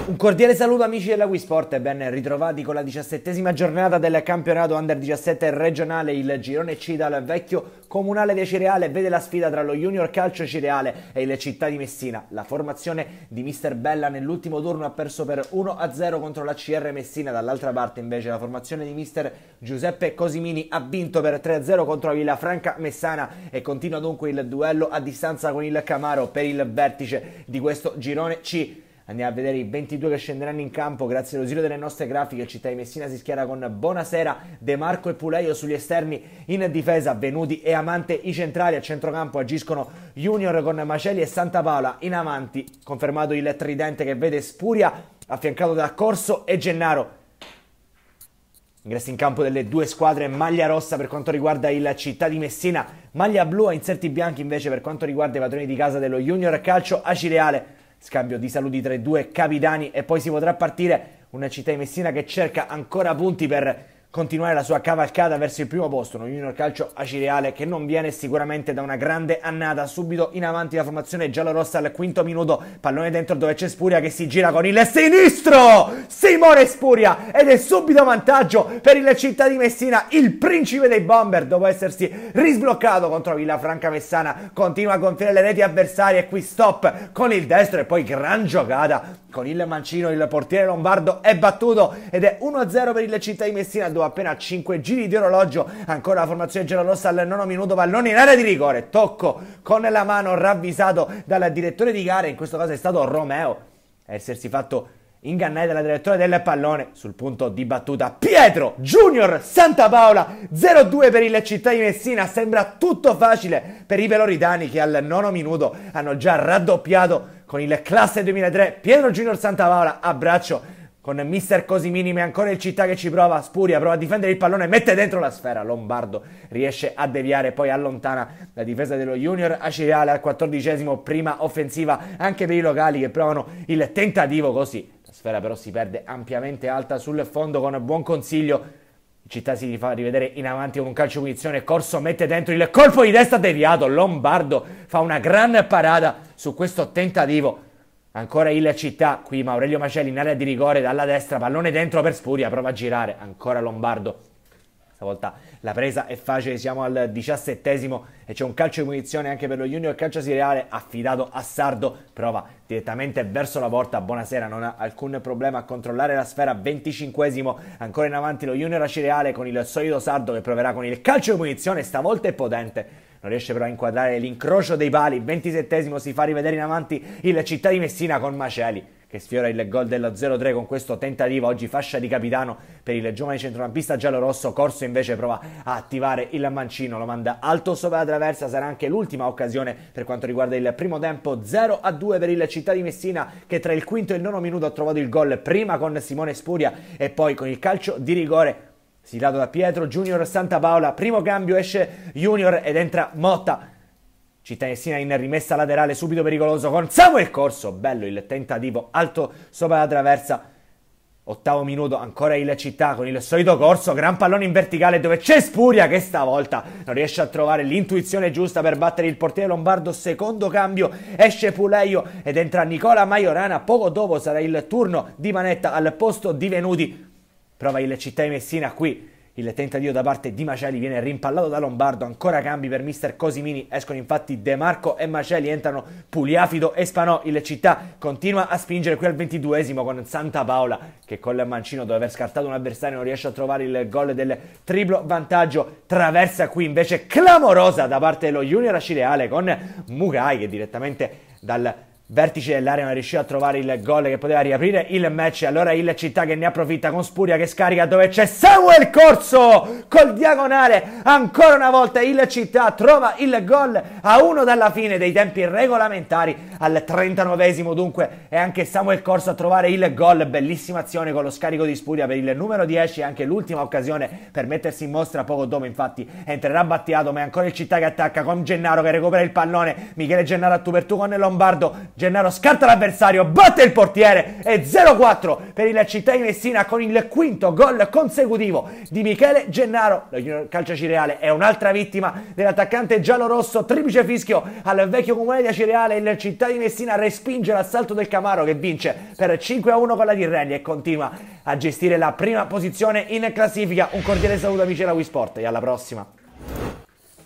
Un cordiale saluto amici della Wii Sport e ben ritrovati con la 17ª giornata del campionato Under 17 regionale. Il girone C dal vecchio comunale di Acireale vede la sfida tra lo Junior Calcio Acireale e il Città di Messina. La formazione di Mister Bella nell'ultimo turno ha perso per 1-0 contro la CR Messina. Dall'altra parte invece la formazione di Mister Giuseppe Cosimini ha vinto per 3-0 contro la Villafranca Messana e continua dunque il duello a distanza con il Camaro per il vertice di questo girone C. Andiamo a vedere i 22 che scenderanno in campo. Grazie all'ausilio delle nostre grafiche, il Città di Messina si schiera con Bonasera, De Marco e Puleio sugli esterni. In difesa Venuti e Amante i centrali. A centrocampo agiscono Junior con Maceli e Santapaola. In avanti confermato il tridente che vede Spuria affiancato da Corso e Gennaro. Ingressi in campo delle due squadre: maglia rossa per quanto riguarda il Città di Messina, maglia blu a inserti bianchi invece per quanto riguarda i padroni di casa dello Junior Calcio Acireale. Scambio di saluti tra i due capitani e poi si potrà partire. Una Città di Messina che cerca ancora punti per continuare la sua cavalcata verso il primo posto. Uno Junior Calcio Acireale che non viene sicuramente da una grande annata. Subito in avanti la formazione giallorossa al quinto minuto. Pallone dentro dove c'è Spuria che si gira con il sinistro. Simone Spuria ed è subito vantaggio per il Città di Messina. Il principe dei bomber, dopo essersi risbloccato contro Villafranca Messana, continua a gonfiare le reti avversarie e qui stop con il destro e poi gran giocata con il mancino. Il portiere lombardo è battuto ed è 1-0 per il Città di Messina dopo appena 5 giri di orologio. Ancora la formazione giallorossa al nono minuto, pallone in area di rigore, tocco con la mano ravvisato dal direttore di gara, in questo caso è stato Romeo a essersi fatto ingannare dalla direttore del pallone. Sul punto di battuta Pietro Junior Santapaola, 0-2 per il Città di Messina. Sembra tutto facile per i peloritani che al nono minuto hanno già raddoppiato con il classe 2003. Pietro Junior Santapaola a braccio con Mister Cosimini, ma ancora il Città che ci prova. Spuria prova a difendere il pallone, mette dentro la sfera. Lombardo riesce a deviare, poi allontana la difesa dello Junior Acireale al 14esimo. Prima offensiva anche per i locali che provano il tentativo così. La sfera però si perde ampiamente alta sul fondo con buon consiglio. Il Città si fa rivedere in avanti con un calcio punizione. Corso mette dentro il colpo di testa deviato. Lombardo fa una gran parata su questo tentativo. Ancora il Città, qui Aurelio Maceli in area di rigore dalla destra, pallone dentro per Spuria, prova a girare, ancora Lombardo. Stavolta la presa è facile, siamo al 17esimo e c'è un calcio di punizione anche per lo Junior Calcio Acireale affidato a Sardo, prova direttamente verso la porta. Buonasera non ha alcun problema a controllare la sfera. 25esimo, ancora in avanti lo Junior Acireale con il solito Sardo che proverà con il calcio di punizione, stavolta è potente. Non riesce però a inquadrare l'incrocio dei pali. 27esimo, si fa rivedere in avanti il Città di Messina con Maceli che sfiora il gol dello 0-3 con questo tentativo. Oggi fascia di capitano per il giovane centrocampista giallorosso. Corso invece prova a attivare il mancino, lo manda alto sopra la traversa. Sarà anche l'ultima occasione per quanto riguarda il primo tempo. 0-2 per il Città di Messina che tra il quinto e il nono minuto ha trovato il gol, prima con Simone Spuria e poi con il calcio di rigore siglato da Pietro Junior Santapaola. Primo cambio, esce Junior ed entra Motta. Città di Messina in rimessa laterale, subito pericoloso con Samuel Corso. Bello il tentativo alto sopra la traversa. Ottavo minuto, ancora il Città con il solito Corso, gran pallone in verticale dove c'è Spuria che stavolta non riesce a trovare l'intuizione giusta per battere il portiere lombardo. Secondo cambio, esce Puleio ed entra Nicola Majorana. Poco dopo sarà il turno di Manetta al posto di Venuti. Prova il Città di Messina, qui il tentativo da parte di Maceli viene rimpallato da Lombardo. Ancora cambi per Mister Cosimini, escono infatti De Marco e Maceli, entrano Pugliafido e Spanò. Il Città continua a spingere qui al 22esimo con Santapaola che col mancino, dopo aver scartato un avversario, non riesce a trovare il gol del triplo vantaggio. Traversa qui invece clamorosa da parte dello Junior Acireale con Mugai che direttamente dal vertice dell'area non riuscì a trovare il gol che poteva riaprire il match. Allora il Città che ne approfitta con Spuria che scarica dove c'è Samuel Corso col diagonale. Ancora una volta il Città trova il gol a 1 dalla fine dei tempi regolamentari al 39esimo. Dunque è anche Samuel Corso a trovare il gol. Bellissima azione con lo scarico di Spuria per il numero 10, anche l'ultima occasione per mettersi in mostra. Poco dopo infatti entrerà Battiato, ma è ancora il Città che attacca con Gennaro che recupera il pallone. Michele Gennaro a tu per tu con Lombardo. Gennaro scarta l'avversario, batte il portiere e 0-4 per il Città di Messina con il quinto gol consecutivo di Michele Gennaro. Lo Junior Calcio Acireale è un'altra vittima dell'attaccante giallorosso, triplice fischio al vecchio comune di Acireale. Il Città di Messina respinge l'assalto del Camaro che vince per 5-1 con la Tirrenia e continua a gestire la prima posizione in classifica. Un cordiale saluto amici della Wisport e alla prossima.